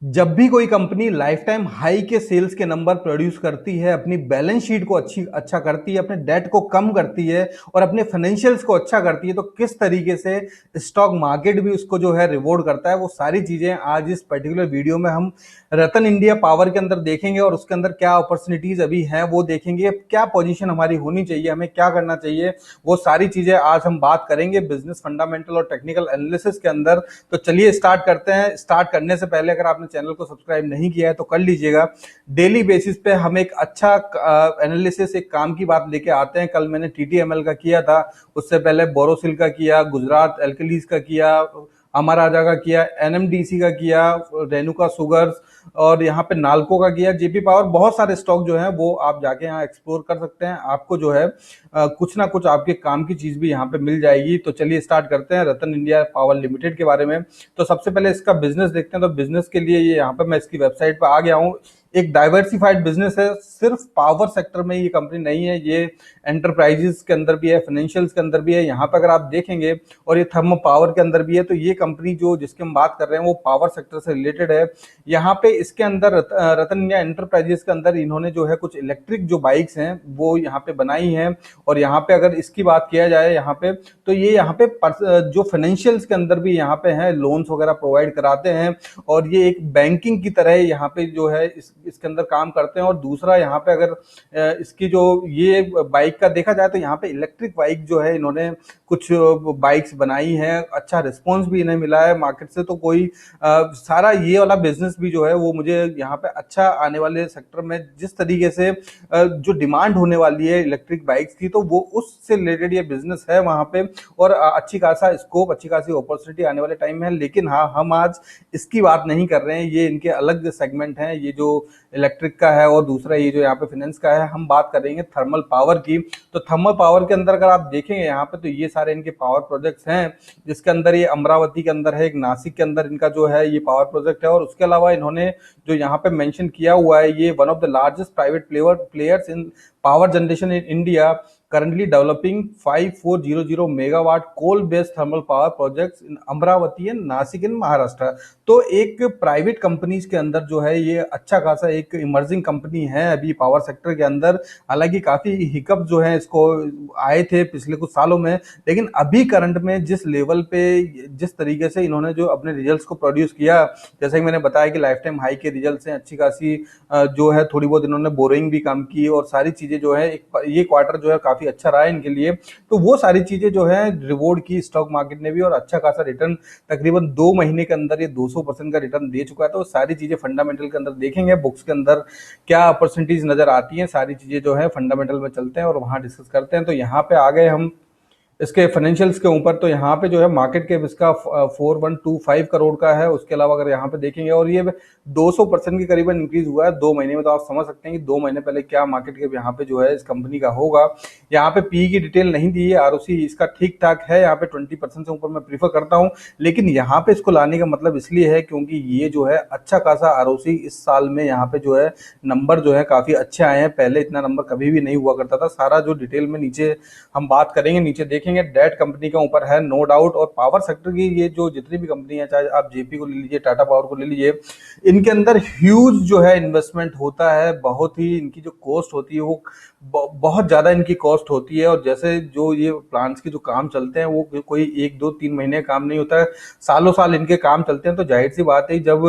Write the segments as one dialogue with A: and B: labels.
A: जब भी कोई कंपनी लाइफ टाइम हाई के सेल्स के नंबर प्रोड्यूस करती है, अपनी बैलेंस शीट को अच्छा करती है, अपने डेट को कम करती है और अपने फाइनेंशियल्स को अच्छा करती है, तो किस तरीके से स्टॉक मार्केट भी उसको जो है रिवॉर्ड करता है, वो सारी चीजें आज इस पर्टिकुलर वीडियो में हम रतन इंडिया पावर के अंदर देखेंगे। और उसके अंदर क्या अपॉर्चुनिटीज अभी हैं वो देखेंगे, क्या पोजीशन हमारी होनी चाहिए, हमें क्या करना चाहिए, वो सारी चीजें आज हम बात करेंगे बिजनेस फंडामेंटल और टेक्निकल एनालिसिस के अंदर। तो चलिए स्टार्ट करते हैं। स्टार्ट करने से पहले अगर आपने चैनल को सब्सक्राइब नहीं किया है तो कर लीजिएगा। डेली बेसिस पे हम एक अच्छा एनालिसिस, एक काम की बात लेके आते हैं। कल मैंने टीटीएमएल का किया था, उससे पहले बोरोसिल का किया, गुजरात एल्कलीज का किया, अमर राजा का किया, एनएमडीसी का किया, रेणुका शुगर्स और यहाँ पे नाल्को का किया, जेपी पावर। बहुत सारे स्टॉक जो है वो आप जाके यहाँ एक्सप्लोर कर सकते हैं। आपको जो है कुछ ना कुछ आपके काम की चीज भी यहाँ पे मिल जाएगी। तो चलिए स्टार्ट करते हैं रतन इंडिया पावर लिमिटेड के बारे में। तो सबसे पहले इसका बिजनेस देखते हैं। तो बिजनेस के लिए ये यहाँ पे मैं इसकी वेबसाइट पर आ गया हूँ। एक डाइवर्सिफाइड बिजनेस है, सिर्फ पावर सेक्टर में ये कंपनी नहीं है, ये एंटरप्राइजेस के अंदर भी है, फाइनेंशियल्स के अंदर भी है। यहाँ पे अगर आप देखेंगे, और ये थर्मो पावर के अंदर भी है। तो ये कंपनी जो जिसकी हम बात कर रहे हैं वो पावर सेक्टर से रिलेटेड है। यहाँ पे इसके अंदर रतन इंडिया एंटरप्राइजेस के अंदर इन्होंने जो है कुछ इलेक्ट्रिक जो बाइक्स हैं वो यहाँ पे बनाई हैं। और यहाँ पे अगर इसकी बात किया जाए यहाँ पे, तो ये यहाँ पे जो फाइनेंशियल्स के अंदर भी यहाँ पे है, लोन्स वगैरह प्रोवाइड कराते हैं। और ये एक बैंकिंग की तरह यहाँ पे जो है इसके अंदर काम करते हैं। और दूसरा यहाँ पे अगर इसकी जो ये बाइक का देखा जाए तो यहाँ पे इलेक्ट्रिक बाइक जो है इन्होंने कुछ बाइक्स बनाई है, अच्छा रिस्पॉन्स भी इन्हें मिला है मार्केट से। तो कोई सारा ये वाला बिजनेस भी जो है वो मुझे यहाँ पे अच्छा आने वाले सेक्टर में जिस तरीके से जो डिमांड होने वाली है इलेक्ट्रिक बाइक्स की, तो वो उससे रिलेटेड ये बिजनेस है वहां पे। और अच्छी खासा स्कोप, अच्छी खासी अपॉर्चुनिटी आने वाले टाइम में है। लेकिन हाँ, हम आज इसकी बात नहीं कर रहे हैं, ये इनके अलग सेगमेंट हैं, ये जो इलेक्ट्रिक का है और दूसरा ये जो यहाँ पे फाइनेंस का है। हम बात करेंगे थर्मल पावर की। तो थर्मल पावर के अंदर अगर आप देखेंगे यहाँ पे, तो ये सारे इनके पावर प्रोजेक्ट्स हैं, जिसके अंदर ये अमरावती के अंदर है, एक नासिक के अंदर इनका जो है ये पावर प्रोजेक्ट है। और उसके अलावा इन्होंने जो यहाँ पे मेंशन किया हुआ है, ये one of the largest private players in power generation in India, currently developing 5400 megawatt coal based thermal power projects in Amravati and Nashik in Maharashtra. तो एक प्राइवेट कंपनीज के अंदर जो है ये अच्छा खासा एक इमर्जिंग कंपनी है अभी पावर सेक्टर के अंदर। हालांकि काफी हिकअप जो है इसको आए थे पिछले कुछ सालों में, लेकिन अभी करंट में जिस लेवल पे, जिस तरीके से इन्होंने जो अपने रिजल्ट्स को प्रोड्यूस किया, जैसे कि मैंने बताया कि लाइफ टाइम हाई के रिजल्ट्स हैं, अच्छी खासी जो है थोड़ी बहुत इन्होंने बोरिंग भी कम की और सारी चीजें जो है ये क्वार्टर जो है काफी अच्छा रहा है इनके लिए। तो वो सारी चीजें जो है रिवॉर्ड की स्टॉक मार्केट ने भी, और अच्छा खासा रिटर्न तकरीबन 2 महीने के अंदर ये 200% का रिटर्न दे चुका है। तो सारी चीजें फंडामेंटल के अंदर देखेंगे, बुक्स के अंदर क्या अपॉर्चुनिटीज नजर आती हैं, सारी चीजें जो है फंडामेंटल में चलते हैं और वहां डिस्कस करते हैं। तो यहाँ पे आ गए हम इसके फाइनेंशियल्स के ऊपर। तो यहाँ पे जो है मार्केट कैप इसका 4125 करोड़ का है। उसके अलावा अगर यहाँ पे देखेंगे, और ये 200% के करीबन इंक्रीज हुआ है 2 महीने में। तो आप समझ सकते हैं कि 2 महीने पहले क्या मार्केट कैप यहाँ पे जो है इस कंपनी का होगा। यहाँ पे पी की डिटेल नहीं दी है, आरओसी इसका ठीक ठाक है, यहाँ पे 20% से ऊपर मैं प्रीफर करता हूँ। लेकिन यहाँ पे इसको लाने का मतलब इसलिए है क्योंकि ये जो है अच्छा खासा आरओसी इस साल में यहाँ पे जो है नंबर जो है काफी अच्छे आए हैं। पहले इतना नंबर कभी भी नहीं हुआ करता था। सारा जो डिटेल में नीचे हम बात करेंगे, नीचे देखेंगे, डेट कंपनी के ऊपर है नो डाउट। और पावर सेक्टर की ये जो जितनी भी कंपनी है, चाहे आप जेपी को ले लीजिए, टाटा पावर को ले लीजिए, इनके अंदर ह्यूज जो है इन्वेस्टमेंट होता है। बहुत ही इनकी जो कॉस्ट होती है वो बहुत ज्यादा इनकी कॉस्ट होती है। और जैसे जो ये प्लांट्स के जो काम चलते हैं वो कोई 1 2 3 महीने काम नहीं होता है, सालों साल इनके काम चलते हैं। तो जाहिर सी बात है जब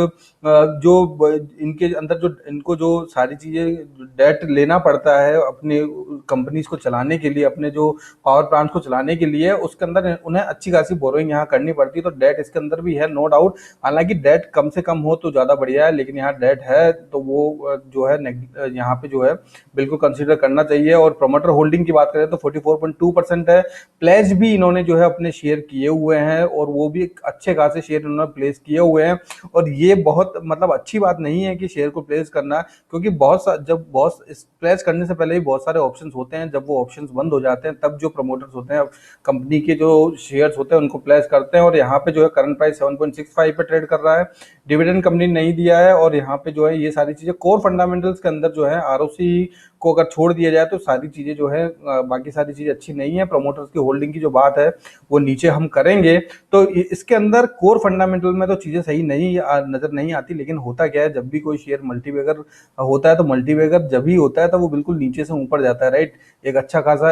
A: जो इनके अंदर जो इनको जो सारी चीजें डेट लेना पड़ता है अपने कंपनीज को चलाने के लिए, अपने जो पावर प्लांट को चलाने के लिए, उसके अंदर उन्हें अच्छी खासी बोरोइंग यहाँ करनी पड़ती है। तो डेट इसके अंदर भी है नो डाउट। हालांकि डेट कम से कम हो तो ज्यादा बढ़िया है, लेकिन यहाँ डेट है तो वो जो है यहाँ पे जो है बिल्कुल कंसीडर करना चाहिए। और प्रोमोटर होल्डिंग की बात करें तो 44.2% है। प्लेज भी इन्होंने जो है अपने शेयर किए हुए हैं, और वो भी अच्छे खासे शेयर इन्होंने प्लेस किए हुए हैं। और ये बहुत मतलब अच्छी बात नहीं है कि शेयर को प्लेस करना, क्योंकि जब बहुत प्लेस करने से पहले ही बहुत सारे ऑप्शंस होते हैं। जब वो ऑप्शंस बंद हो जाते हैं तब जो प्रमोटर्स होते हैं, कंपनी के जो शेयर्स होते हैं, उनको प्लेस करते हैं। और यहाँ पे जो है करंट प्राइस 7.65 पे ट्रेड कर रहा है। डिविडेंड कंपनी नहीं दिया है। और यहाँ पे जो है ये सारी चीजें कोर फंडामेंटल्स के अंदर जो है आरओसी को अगर छोड़ दिया जाए तो सारी चीज़ें जो है बाकी सारी चीज़ें अच्छी नहीं है। प्रमोटर्स की होल्डिंग की जो बात है वो नीचे हम करेंगे, तो इसके अंदर कोर फंडामेंटल में तो चीज़ें सही नहीं नज़र नहीं आती। लेकिन होता क्या है, जब भी कोई शेयर मल्टीबैगर होता है तो मल्टीबैगर जब भी होता है तो वो बिल्कुल नीचे से ऊपर जाता है, राइट। एक अच्छा खासा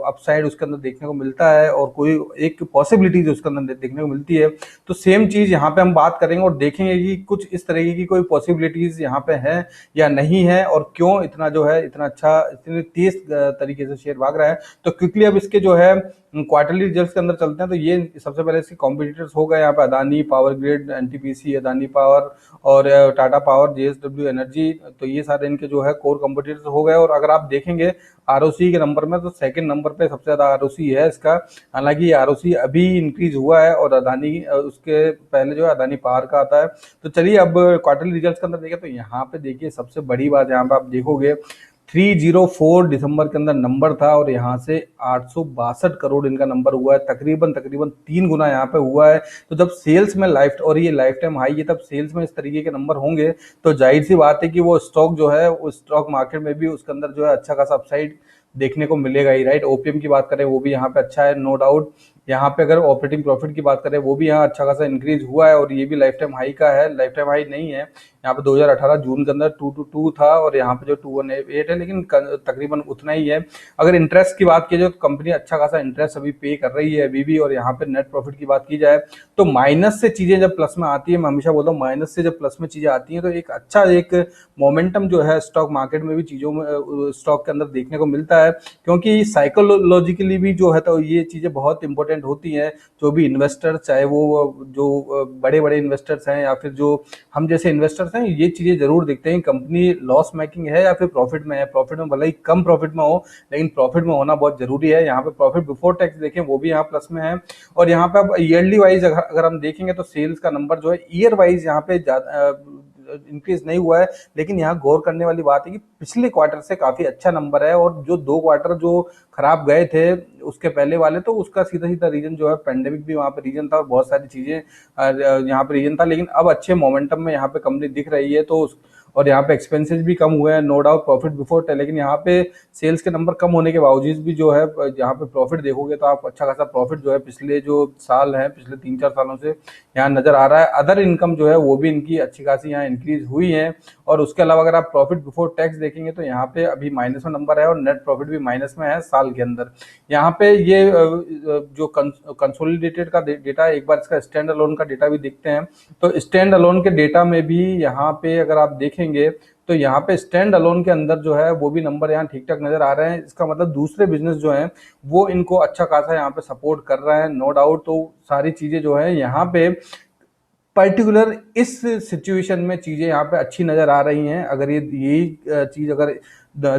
A: अपसाइड उसके अंदर देखने को मिलता है और कोई एक पॉसिबिलिटीज उसके अंदर देखने को मिलती है। तो सेम चीज़ यहाँ पे हम बात करेंगे और देखेंगे कि कुछ इस तरीके की कोई पॉसिबिलिटीज यहाँ पे है या नहीं है, और क्यों इतना जो है इतना अच्छा इतने तेज तरीके से शेयर भाग रहा है। तो क्विकली अब इसके जो है क्वार्टरली रिजल्ट्स के अंदर चलते हैं। तो ये सबसे पहले इसके कॉम्पिटिटर्स हो गए यहाँ पे Adani power grid, NTPC, Adani power और टाटा पावर, जेएसडब्ल्यू एनर्जी। तो ये सारे इनके जो है कोर कॉम्पिटिटर्स हो गए। और अगर आप देखेंगे आरओसी के नंबर में तो सेकंड नंबर पे सबसे ज्यादा आरओसी है इसका। हालांकि आरओसी अभी इंक्रीज हुआ है और अदानी उसके पहले जो है अदानी पावर का आता है। तो चलिए अब क्वार्टरली रिजल्ट्स के अंदर देखें तो यहाँ पे देखिए सबसे बड़ी बात यहाँ पे आप देखोगे 304 दिसंबर के अंदर नंबर था और यहाँ से 862 करोड़ इनका नंबर हुआ है, तकरीबन 3 गुना यहाँ पे हुआ है। तो जब सेल्स में और ये लाइफ टाइम हाई है, तब सेल्स में इस तरीके के नंबर होंगे तो जाहिर सी बात है कि वो स्टॉक जो है उस स्टॉक मार्केट में भी उसके अंदर जो है अच्छा खासा अपसाइड देखने को मिलेगा ही, राइट। ओपीएम की बात करें वो भी यहाँ पे अच्छा है, नो डाउट। यहाँ पे अगर ऑपरेटिंग प्रॉफिट की बात करें वो भी यहाँ अच्छा खासा इंक्रीज हुआ है और ये भी लाइफ टाइम हाई का है, लाइफ टाइम हाई नहीं है। यहाँ पे 2018 जून के अंदर 222 था और यहाँ पे जो 218 है, लेकिन तकरीबन उतना ही है। अगर इंटरेस्ट की बात की जाए तो कंपनी अच्छा खासा इंटरेस्ट अभी पे कर रही है अभी भी। और यहाँ पे नेट प्रॉफिट की बात की जाए तो माइनस से चीजें जब प्लस में आती है, मैं हमेशा बोलता हूँ माइनस से जब प्लस में चीजें आती हैं तो एक अच्छा एक मोमेंटम जो है स्टॉक मार्केट में भी चीजों में स्टॉक के अंदर देखने को मिलता है। क्योंकि साइकोलॉजिकली भी जो है तो ये चीजें बहुत इंपॉर्टेंट होती हैं। जो भी इन्वेस्टर, चाहे वो जो बड़े बड़े इन्वेस्टर्स हैं या फिर जो हम जैसे इन्वेस्टर्स हैं, ये चीजें जरूर देखते हैं कंपनी लॉस मेकिंग है या फिर प्रॉफिट में है। प्रॉफिट में भले ही कम प्रॉफिट में हो लेकिन प्रॉफिट में होना बहुत जरूरी है। यहाँ पे प्रॉफिट बिफोर टैक्स देखें वो भी यहाँ प्लस में है। और यहाँ पे अब ईयरली वाइज अगर हम देखेंगे तो सेल्स का नंबर जो है ईयर वाइज यहाँ पे इंक्रीज नहीं हुआ है। लेकिन यहाँ गौर करने वाली बात है कि पिछले क्वार्टर से काफी अच्छा नंबर है और जो 2 क्वार्टर जो खराब गए थे उसके पहले वाले, तो उसका सीधा सीधा रीजन जो है पेंडेमिक भी वहां पे रीजन था और बहुत सारी चीजें यहाँ पे रीजन था। लेकिन अब अच्छे मोमेंटम में यहाँ पे कंपनी दिख रही है। तो और यहाँ पे एक्सपेंसेस भी कम हुए हैं, no doubt profit before tax. लेकिन यहाँ पे सेल्स के नंबर कम होने के बावजूद भी जो है यहाँ पे प्रॉफिट देखोगे तो आप अच्छा खासा प्रॉफिट जो है पिछले जो साल है, पिछले 3-4 सालों से यहाँ नजर आ रहा है। अदर इनकम जो है वो भी इनकी अच्छी खासी यहाँ इंक्रीज हुई है। और उसके अलावा अगर आप प्रॉफिट बिफोर टैक्स देखेंगे तो यहाँ पे अभी माइनस में नंबर है और नेट प्रॉफिट भी माइनस में है साल के अंदर। यहाँ पे ये जो कंसोलिडेटेड का डेटा है, एक बार इसका स्टैंड अलोन का डेटा भी देखते हैं। तो स्टैंड अलोन के डेटा में भी यहाँ पे अगर आप देखेंगे तो यहाँ पे स्टैंड अलोन के अंदर जो है वो भी नंबर यहाँ ठीक ठाक नजर आ रहे हैं। इसका मतलब दूसरे बिजनेस जो है वो इनको अच्छा खासा यहाँ पे सपोर्ट कर रहा है, नो डाउट। तो सारी चीजें जो है यहाँ पे पर्टिकुलर इस सिचुएशन में चीजें यहाँ पे अच्छी नजर आ रही हैं। अगर ये यही चीज अगर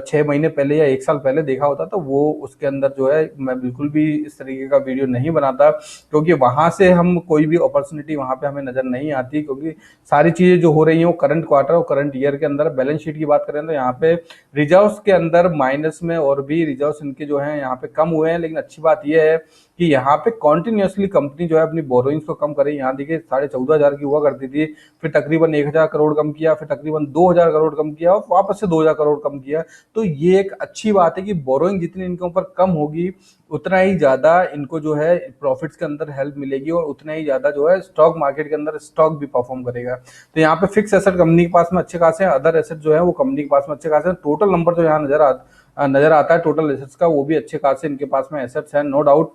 A: 6 महीने पहले या 1 साल पहले देखा होता तो वो उसके अंदर जो है मैं बिल्कुल भी इस तरीके का वीडियो नहीं बनाता, क्योंकि वहां से हम कोई भी अपॉर्चुनिटी वहां पे हमें नजर नहीं आती। क्योंकि सारी चीजें जो हो रही हैं वो करंट क्वार्टर और करंट ईयर के अंदर। बैलेंस शीट की बात करें तो यहाँ पे रिजर्व्स के अंदर माइनस में और भी रिजर्व्स इनके जो है यहाँ पे कम हुए हैं। लेकिन अच्छी बात यह है कि यहाँ पे कॉन्टिन्यूसली कंपनी जो है अपनी बोरोइंग्स को कम करे। यहाँ देखिए 14,500 की हुआ करती थी, फिर तकरीबन 1,000 करोड़ कम किया, फिर तकरीबन 2,000 करोड़ कम किया और वापस से 2,000 करोड़ कम किया। तो ये एक अच्छी बात है कि बोरोइंग जितनी इनके ऊपर कम होगी उतना ही ज्यादा इनको जो है प्रॉफिट्स के अंदर हेल्प मिलेगी और उतना ही ज्यादा जो है स्टॉक मार्केट के अंदर स्टॉक भी परफॉर्म करेगा। तो यहाँ पे फिक्स एसेट कंपनी के पास में अच्छे खासे हैं, अदर एसेट जो है वो कंपनी के पास में अच्छे खासे हैं। टोटल नंबर जो यहाँ नजर आता है टोटल एसेट्स का, वो भी अच्छे खासे इनके पास में एसेट्स हैं, नो डाउट।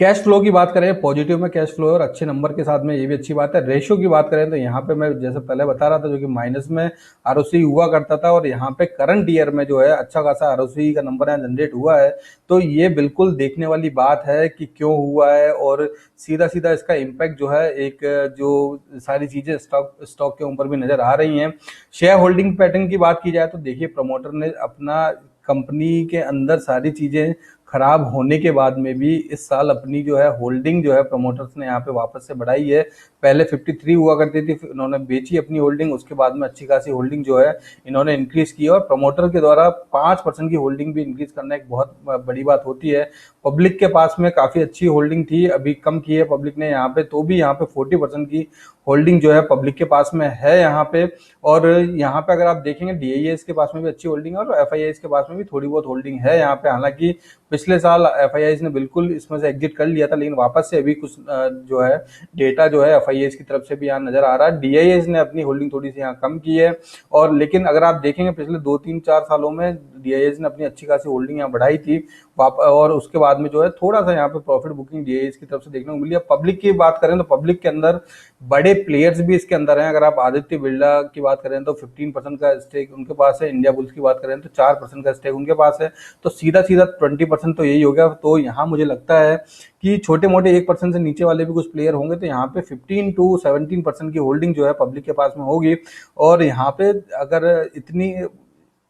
A: कैश फ्लो की बात करें पॉजिटिव में कैश फ्लो और अच्छे नंबर के साथ में, ये भी अच्छी बात है। रेशियो की बात करें तो यहाँ पे मैं जैसे पहले बता रहा था जो कि माइनस में आरओसी हुआ करता था और यहाँ पे करंट ईयर में जो है अच्छा खासा आरओसी का नंबर यहाँ जनरेट हुआ है। तो ये बिल्कुल देखने वाली बात है कि क्यों हुआ है और सीधा सीधा इसका इम्पैक्ट जो है एक जो सारी चीजें स्टॉक के ऊपर भी नजर आ रही हैं। शेयर होल्डिंग पैटर्न की बात की जाए तो देखिए प्रमोटर ने अपना कंपनी के अंदर सारी चीजें खराब होने के बाद में भी इस साल अपनी जो है होल्डिंग जो है प्रमोटर्स ने यहाँ पे वापस से बढ़ाई है। पहले 53 हुआ करती थी, फिर इन्होंने बेची अपनी होल्डिंग, उसके बाद में अच्छी खासी होल्डिंग जो है इन्होंने इंक्रीज की और प्रमोटर के द्वारा 5% की होल्डिंग भी इंक्रीज करना एक बहुत बड़ी बात होती है। पब्लिक के पास में काफी अच्छी होल्डिंग थी, अभी कम की है पब्लिक ने यहाँ पे, तो भी यहाँ पे 40% की होल्डिंग जो है पब्लिक के पास में है यहाँ पे। और यहाँ पे अगर आप देखेंगे डीआईएस के पास में भी अच्छी होल्डिंग है और एफआईआईस के पास में भी थोड़ी बहुत होल्डिंग है यहाँ पे। हालांकि पिछले साल एफआईआईस ने बिल्कुल इसमें से एग्जिट कर लिया था, लेकिन वापस से अभी कुछ जो है डेटा जो है एफआईआईस की तरफ से भी यहाँ नजर आ रहा है। डीआईएस ने अपनी होल्डिंग थोड़ी सी यहाँ कम की है, और लेकिन अगर आप देखेंगे पिछले 2-3-4 सालों में डीआईएस ने अपनी अच्छी खासी होल्डिंग यहाँ बढ़ाई थी और उसके बाद में जो है थोड़ा सा यहाँ पे प्रॉफिट बुकिंग डीआईएस की तरफ से देखने को मिली है। पब्लिक की बात करें तो पब्लिक के अंदर बड़े प्लेयर्स भी इसके अंदर हैं। अगर आप आदित्य बिरला की बात करें तो 15% का स्टेक उनके पास है, इंडिया बुल्स की बात करें तो 4% का स्टेक उनके पास है, तो सीधा सीधा 20% तो यही हो गया। तो यहाँ मुझे लगता है कि छोटे मोटे 1% से नीचे वाले भी कुछ प्लेयर होंगे, तो यहाँ पे 15-17% की होल्डिंग जो है पब्लिक के पास में होगी। और यहाँ पे अगर इतनी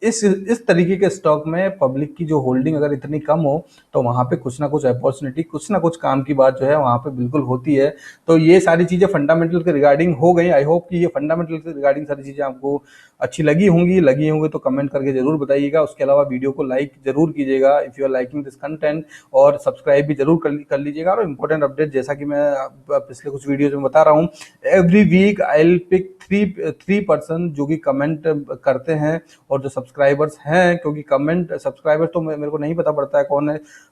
A: इस तरीके के स्टॉक में पब्लिक की जो होल्डिंग अगर इतनी कम हो, तो वहां पे कुछ ना कुछ अपॉर्चुनिटी, कुछ ना कुछ काम की बात जो है वहां पे बिल्कुल होती है। तो ये सारी चीजें फंडामेंटल के रिगार्डिंग हो गई। आई होप कि ये फंडामेंटल के रिगार्डिंग सारी चीजें आपको अच्छी लगी होंगी तो कमेंट करके जरूर बताइएगा। उसके अलावा वीडियो को लाइक जरूर कीजिएगा if you are liking this content, और सब्सक्राइब भी जरूर कर लीजिएगा। और इंपॉर्टेंट अपडेट जैसा कि मैं पिछले कुछ वीडियोज में बता रहा हूँ, every week I will pick three person जो कि कमेंट करते हैं और जो सब्सक्राइबर्स हैं, क्योंकि कमेंट सब्सक्राइबर्स तो मेरे को नहीं पता पड़ता है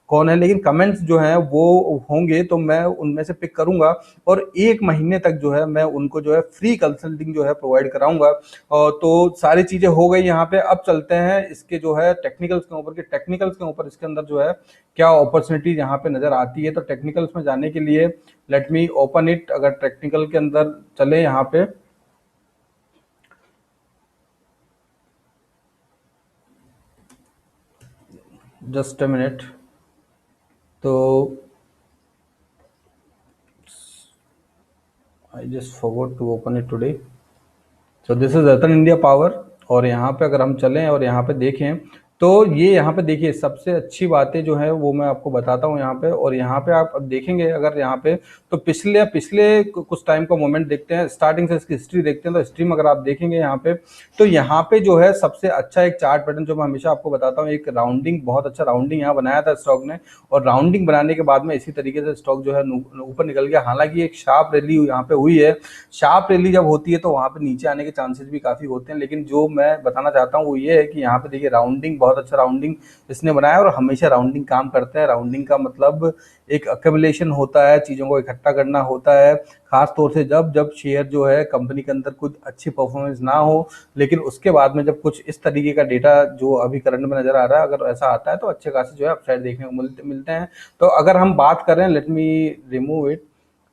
A: कौन है, लेकिन कमेंट्स जो हैं वो होंगे तो मैं उनमें से पिक करूंगा और 1 महीने तक जो है मैं उनको जो है फ्री कंसल्टिंग जो है प्रोवाइड कराऊंगा। और तो सारी चीजें हो गई यहाँ पे। अब चलते हैं इसके जो है टेक्निकल्स के ऊपर इसके अंदर जो है क्या अपॉर्चुनिटी यहाँ पे नजर आती है। तो टेक्निकल्स में जाने के लिए लेट मी ओपन इट। अगर टेक्निकल के अंदर चले यहाँ पे, जस्ट अ मिनट, तो I just forgot to open it today. So this is Ratan India Power, और यहाँ पे अगर हम चलें और यहाँ पे देखें तो ये यहाँ पे देखिए सबसे अच्छी बातें जो है वो मैं आपको बताता हूँ यहाँ पे। और यहाँ पे आप अब देखेंगे अगर यहाँ पे तो पिछले कुछ टाइम का मोमेंट देखते हैं, स्टार्टिंग से इसकी हिस्ट्री देखते हैं। तो हिस्ट्री में अगर आप देखेंगे यहाँ पे तो यहाँ पे जो है सबसे अच्छा एक चार्ट पैटर्न जो मैं हमेशा आपको बताता हूँ, एक राउंडिंग, बहुत अच्छा राउंडिंग यहाँ बनाया था स्टॉक ने, और राउंडिंग बनाने के बाद में इसी तरीके से स्टॉक जो है ऊपर निकल गया। हालांकि एक शार्प रैली यहाँ पे हुई है, शार्प रैली जब होती है तो वहां पे नीचे आने के चांसेस भी काफी होते हैं, लेकिन जो मैं बताना चाहता हूँ वो ये है कि यहाँ पे देखिए राउंडिंग, बहुत अच्छा राउंडिंग इसने बनाया और हमेशा राउंडिंग काम करते हैं। राउंडिंग का मतलब एक अक्यूमुलेशन होता है, चीजों को इकट्ठा करना होता है, खास तौर से जब शेयर जो है कंपनी के अंदर कुछ अच्छी परफॉर्मेंस ना हो, लेकिन उसके बाद में जब कुछ इस तरीके का डेटा जो अभी करंट में नजर आ रहा है अगर ऐसा आता है तो अच्छे खासे जो है अपसाइड देखने को मिलते हैं। तो अगर हम बात करें, लेट मी रिमूव इट,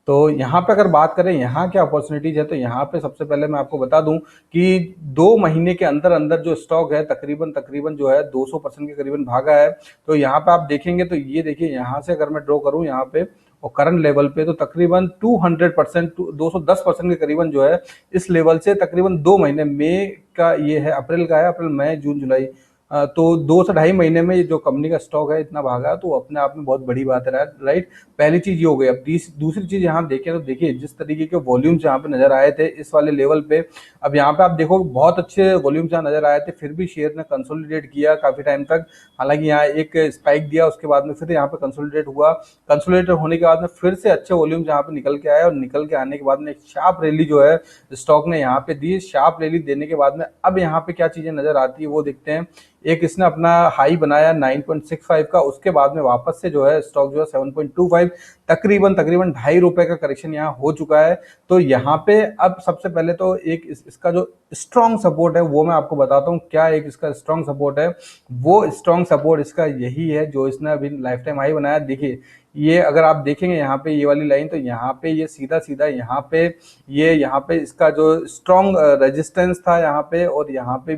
A: तो यहाँ पे अगर बात करें यहाँ क्या अपॉर्चुनिटीज है, तो यहाँ पे सबसे पहले मैं आपको बता दूं कि 2 महीने के अंदर अंदर जो स्टॉक है तकरीबन जो है 200% के करीबन भागा है। तो यहाँ पे आप देखेंगे तो ये देखिए यहाँ से अगर मैं ड्रॉ करूँ यहाँ पे और करंट लेवल पे तो तकरीबन 200%, 210% के करीबन जो है इस लेवल से तकरीबन 2 महीने, मई का ये है, अप्रैल का है, अप्रैल मई जून जुलाई, तो 2 से ढाई महीने में जो कंपनी का स्टॉक है इतना भागा, तो अपने आप में बहुत बड़ी बात है, राइट। पहली चीज ये हो गई। अब दूसरी चीज यहाँ देखें तो देखिए जिस तरीके के वॉल्यूम्स यहाँ पे नजर आए थे इस वाले लेवल पे, अब यहाँ पे आप देखो बहुत अच्छे वॉल्यूम्स यहाँ नजर आए थे, फिर भी शेयर ने कंसोलिडेट किया काफी टाइम तक। हालांकि यहाँ एक स्पाइक दिया, उसके बाद में फिर यहाँ पे कंसोलिडेट हुआ, कंसोलिडेट होने के बाद में फिर से अच्छे वॉल्यूम्स यहाँ पे निकल के आए, और निकल के आने के बाद में एक शार्प रैली जो है स्टॉक ने यहाँ पे दी। शार्प रैली देने के बाद में अब यहाँ पे क्या चीजें नजर आती है वो देखते हैं। एक इसने अपना हाई बनाया 9.65 का, उसके बाद में वापस से जो है स्टॉक जो है 7.25, तकरीबन ₹2.5 का करेक्शन यहाँ हो चुका है। तो यहाँ पे अब सबसे पहले तो एक इसका जो स्ट्रॉन्ग सपोर्ट है वो मैं आपको बताता हूँ। क्या एक इसका स्ट्रॉन्ग सपोर्ट है, वो स्ट्रॉन्ग सपोर्ट इसका यही है जो इसने अभी लाइफ टाइम हाई बनाया। देखिए ये अगर आप देखेंगे यहाँ पे ये वाली लाइन, तो यहाँ पे ये सीधा सीधा यहाँ पे इसका जो स्ट्रॉन्ग रेजिस्टेंस था यहाँ पे, और यहाँ पे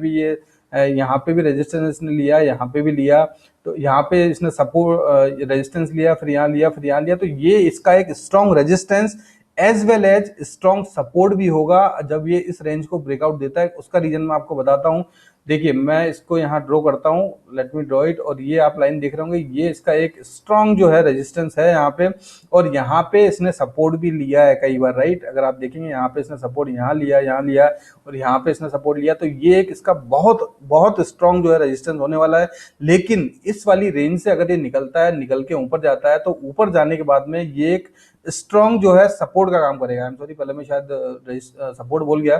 A: भी रेजिस्टेंस इसने लिया, यहाँ पे भी लिया, तो यहाँ पे इसने सपोर्ट रेजिस्टेंस लिया, फिर यहाँ लिया, फिर यहाँ लिया। तो ये इसका एक strong resistance, as well as strong support भी होगा जब ये इस रेंज को ब्रेकआउट देता है। उसका रीजन मैं आपको बताता हूँ। देखिए मैं इसको यहाँ ड्रॉ करता हूँ, लेट मी ड्रॉ इट, और ये आप लाइन देख रहे होंगे, ये इसका एक स्ट्रॉन्ग जो है रेजिस्टेंस है यहाँ पे, और यहाँ पे इसने सपोर्ट भी लिया है कई बार, राइट। अगर आप देखेंगे यहाँ पे इसने सपोर्ट यहाँ लिया और यहाँ पे इसने सपोर्ट लिया, तो ये एक इसका बहुत बहुत स्ट्रॉन्ग जो है रेजिस्टेंस होने वाला है। लेकिन इस वाली रेंज से अगर ये निकलता है, निकल के ऊपर जाता है, तो ऊपर जाने के बाद में ये एक स्ट्रॉन्ग जो है सपोर्ट का काम करेगा। आई एम सॉरी, पहले मैं शायद सपोर्ट बोल गया,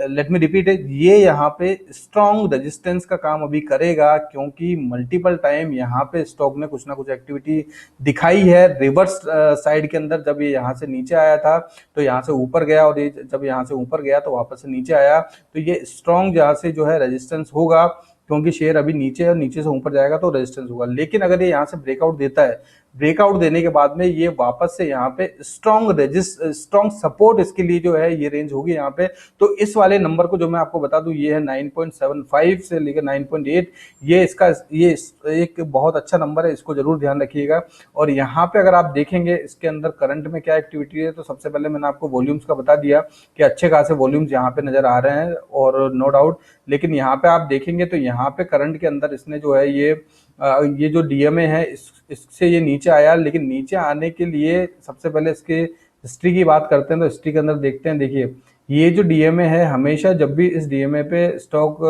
A: लेट मी रिपीट इट, ये यहाँ पे स्ट्रॉन्ग रेजिस्टेंस का काम अभी करेगा, क्योंकि मल्टीपल टाइम यहाँ पे स्टॉक ने कुछ ना कुछ एक्टिविटी दिखाई है रिवर्स साइड के अंदर। जब ये यहाँ से नीचे आया था तो यहाँ से ऊपर गया, और ये जब यहाँ से ऊपर गया तो वापस से नीचे आया, तो ये स्ट्रॉन्ग यहाँ से जो है रेजिस्टेंस होगा, क्योंकि शेयर अभी नीचे है और नीचे से ऊपर जाएगा तो रेजिस्टेंस होगा। लेकिन अगर ये यहाँ से ब्रेकआउट देता है, ब्रेकआउट देने के बाद में ये वापस से यहाँ पे स्ट्रॉन्ग सपोर्ट इसके लिए जो है ये रेंज होगी यहाँ पे। तो इस वाले नंबर को जो मैं आपको बता दूं, ये है 9.75 से लेकर 9.8, ये इसका ये एक बहुत अच्छा नंबर है, इसको जरूर ध्यान रखिएगा। और यहाँ पे अगर आप देखेंगे इसके अंदर करंट में क्या एक्टिविटी है, तो सबसे पहले मैंने आपको वॉल्यूम्स का बता दिया कि अच्छे खासे वॉल्यूम्स यहाँ पे नजर आ रहे हैं, और नो डाउट। लेकिन यहाँ पे आप देखेंगे तो यहाँ पे करंट के अंदर इसने जो है ये जो डीएमए है इससे ये नीचे आया, लेकिन नीचे आने के लिए सबसे पहले इसके हिस्ट्री की बात करते हैं। तो हिस्ट्री के अंदर देखते हैं, देखिए ये जो डीएमए है, हमेशा जब भी इस डीएमए पे स्टॉक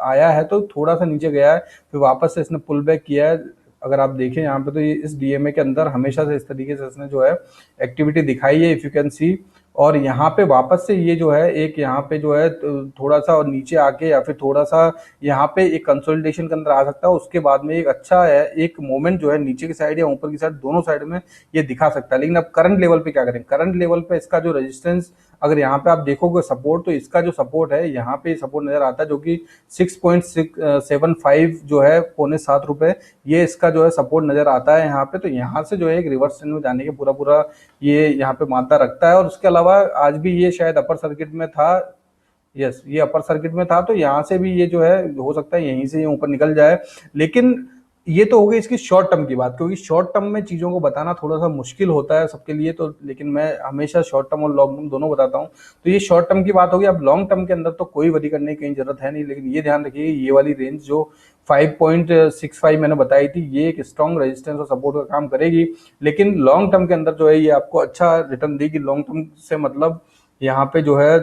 A: आया है तो थोड़ा सा नीचे गया है, फिर वापस से इसने पुल बैक किया है। अगर आप देखें यहाँ पे तो ये इस डीएमए के अंदर हमेशा से इस तरीके से इसने जो है एक्टिविटी दिखाई है, इफ यू कैन सी। और यहाँ पे वापस से ये जो है एक यहाँ पे जो है थोड़ा सा और नीचे आके या फिर थोड़ा सा यहाँ पे एक कंसोलिडेशन के अंदर आ सकता है। उसके बाद में एक अच्छा है एक मोमेंट जो है नीचे की साइड या ऊपर की साइड दोनों साइड में ये दिखा सकता है। लेकिन अब करंट लेवल पे क्या करें, करंट लेवल पे इसका जो रेजिस्टेंस अगर यहाँ पे आप देखोगे सपोर्ट, तो इसका जो सपोर्ट है यहाँ पे सपोर्ट नजर आता है, जो कि 6.675 जो है ₹6.75, ये इसका जो है सपोर्ट नजर आता है यहाँ पे। तो यहाँ से जो है एक रिवर्स ट्रेंड में जाने के पूरा पूरा ये यहाँ पे मानता रखता है। और उसके अलावा आज भी ये शायद अपर सर्किट में था, यस ये अपर सर्किट में था, तो यहाँ से भी ये जो है हो सकता है यहीं से ये ऊपर निकल जाए। लेकिन ये तो हो गई इसकी शॉर्ट टर्म की बात, क्योंकि शॉर्ट टर्म में चीज़ों को बताना थोड़ा सा मुश्किल होता है सबके लिए, तो लेकिन मैं हमेशा शॉर्ट टर्म और लॉन्ग टर्म दोनों बताता हूँ। तो ये शॉर्ट टर्म की बात होगी। अब लॉन्ग टर्म के अंदर तो कोई वरी करने की जरूरत है नहीं, लेकिन ये ध्यान रखिए ये वाली रेंज जो 5.65 मैंने बताई थी, ये एक स्ट्रॉन्ग रेजिस्टेंस और सपोर्ट का काम करेगी। लेकिन लॉन्ग टर्म के अंदर जो है ये आपको अच्छा रिटर्न देगी। लॉन्ग टर्म से मतलब यहाँ पे जो है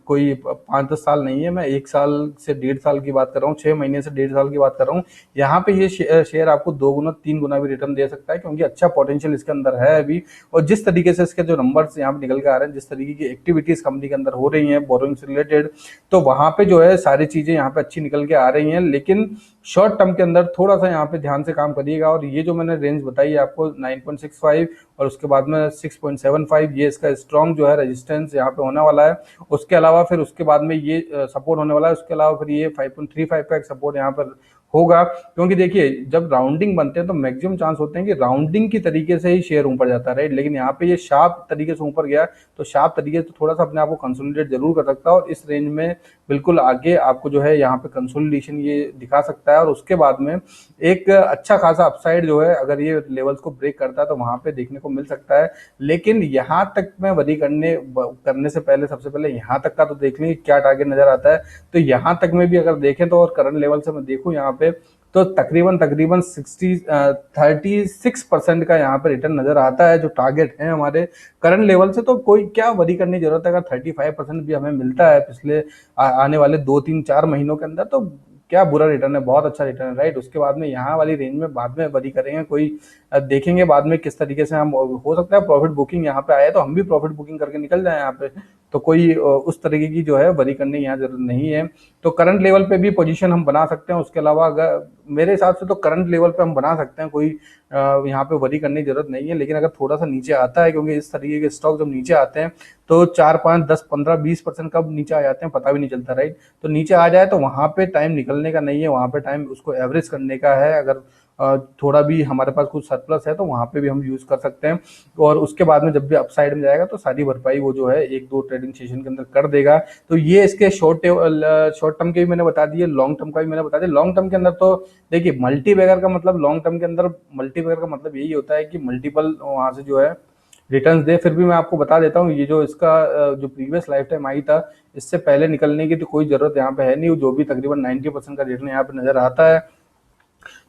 A: कोई 5-10 साल नहीं है, मैं 1 साल से 1.5 साल की बात कर रहा हूँ, 6 महीने से 1.5 साल की बात कर रहा हूँ। यहाँ पे ये शेयर आपको 2 गुना 3 गुना भी रिटर्न दे सकता है, क्योंकि अच्छा पोटेंशियल इसके अंदर है अभी। और जिस तरीके से इसके जो नंबर्स यहाँ पे निकल के आ रहे हैं, जिस तरीके की एक्टिविटीज कंपनी के अंदर हो रही है बोरोइंग से रिलेटेड, तो वहां पे जो है सारी चीजें यहाँ पे अच्छी निकल के आ रही हैं। लेकिन शॉर्ट टर्म के अंदर थोड़ा सा यहाँ पे ध्यान से काम करिएगा। और ये जो मैंने रेंज बताई है आपको 9.65 और उसके बाद में 6.75, ये इसका स्ट्रॉन्ग जो है रेजिस्टेंस यहाँ पे होने वाला है। उसके अलावा फिर उसके बाद में ये सपोर्ट होने वाला है। उसके अलावा फिर ये 5.35 का एक सपोर्ट यहाँ पर होगा, क्योंकि देखिए जब राउंडिंग बनते हैं तो मैक्सिमम चांस होते हैं कि राउंडिंग की तरीके से ही शेयर ऊपर जाता है, राइट। लेकिन यहाँ पे ये शार्प तरीके से ऊपर गया, तो शार्प तरीके से थोड़ा सा अपने आप को कंसोलिडेट जरूर कर सकता है, और इस रेंज में बिल्कुल आगे आपको जो है यहाँ पे कंसोलिडेशन ये दिखा सकता है। और उसके बाद में एक अच्छा खासा अपसाइड जो है अगर ये लेवल्स को ब्रेक करता है तो वहां पे देखने को मिल सकता है। लेकिन यहाँ तक में वरी करने से पहले सबसे पहले यहाँ तक का तो देख लें क्या टारगेट नजर आता है। तो यहाँ तक में भी अगर देखें तो और करंट लेवल से मैं देखूं यहाँ पे, तो तकरीबन 36% का यहाँ पे रिटर्न नजर आता है जो टारगेट है हमारे करंट लेवल से। तो कोई क्या वरी करने की जरूरत है, अगर 35% भी हमें मिलता है पिछले आने वाले 2-3-4 महीनों के अंदर, तो क्या बुरा रिटर्न है, बहुत अच्छा रिटर्न है, राइट। उसके बाद में यहाँ वाली रेंज में बाद में वरी करेंगे, कोई देखेंगे बाद में किस तरीके से हम, हो सकता है प्रॉफिट बुकिंग यहाँ पे आए तो हम भी प्रॉफिट बुकिंग करके निकल जाए यहाँ पे, तो कोई उस तरीके की जो है वरी करने यहाँ जरूरत नहीं है। तो करंट लेवल पे भी पोजीशन हम बना सकते हैं। उसके अलावा अगर मेरे हिसाब से तो करंट लेवल पे हम बना सकते हैं, कोई यहाँ पे वरी करने की जरूरत नहीं है। लेकिन अगर थोड़ा सा नीचे आता है, क्योंकि इस तरीके के स्टॉक जब नीचे आते हैं तो 4-5-10-15-20% कब नीचे आ जाते हैं पता भी नहीं चलता, राइट। तो नीचे आ जाए तो वहां पे टाइम निकलने का नहीं है, वहां पे टाइम उसको एवरेज करने का है। अगर थोड़ा भी हमारे पास कुछ सरप्लस है तो वहां पे भी हम यूज कर सकते हैं। और उसके बाद में जब भी अपसाइड में जाएगा तो सारी भरपाई वो जो है 1-2 ट्रेडिंग सेशन के अंदर कर देगा। तो ये इसके शॉर्ट टर्म के भी मैंने बता दिए, लॉन्ग टर्म का भी मैंने बता दिया। लॉन्ग टर्म के अंदर तो देखिए मल्टी बैगर का मतलब, लॉन्ग टर्म के अंदर मल्टी बैगर का मतलब यही होता है कि मल्टीपल वहां से जो है रिटर्न्स दे। फिर भी मैं आपको बता देता हूँ, ये जो इसका जो प्रीवियस लाइफ टाइम हाई था, इससे पहले निकलने की तो कोई ज़रूरत यहाँ पे है नहीं, जो भी तकरीबन 90% का रिटर्न यहाँ पे नज़र आता है।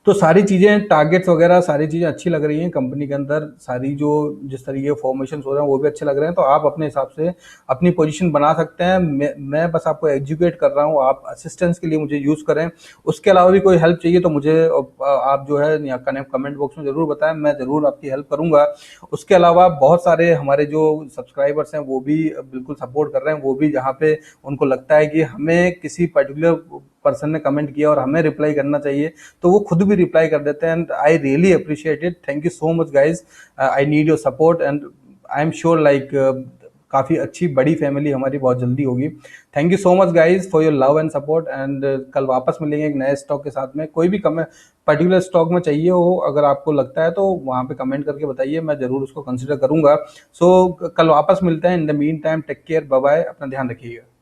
A: तो सारी चीज़ें, टारगेट्स वगैरह सारी चीज़ें अच्छी लग रही हैं कंपनी के अंदर, सारी जो जिस तरीके के फॉर्मेशन हो रहे हैं वो भी अच्छे लग रहे हैं। तो आप अपने हिसाब से अपनी पोजीशन बना सकते हैं। मैं बस आपको एजुकेट कर रहा हूँ, आप असिस्टेंस के लिए मुझे यूज़ करें। उसके अलावा भी कोई हेल्प चाहिए तो मुझे आप जो है यहाँ कमेंट बॉक्स में ज़रूर बताएं, मैं ज़रूर आपकी हेल्प करूँगा। उसके अलावा बहुत सारे हमारे जो सब्सक्राइबर्स हैं वो भी बिल्कुल सपोर्ट कर रहे हैं, वो भी जहाँ पे उनको लगता है कि हमें किसी पर्टिकुलर पर्सन ने कमेंट किया और हमें रिप्लाई करना चाहिए, तो वो खुद भी रिप्लाई कर देते हैं। And I really appreciate it, thank you so much guys, I need your support and I am sure like काफ़ी अच्छी बड़ी फैमिली हमारी बहुत जल्दी होगी। Thank you so much guys for your love and support, and कल वापस मिलेंगे एक नए स्टॉक के साथ में। कोई भी पर्टिकुलर स्टॉक में चाहिए हो अगर आपको लगता है तो वहाँ पे कमेंट करके बताइए, मैं ज़रूर उसको कंसिडर करूँगा। सो कल वापस मिलते हैं। In the meantime take care, bye bye, अपना ध्यान रखिएगा।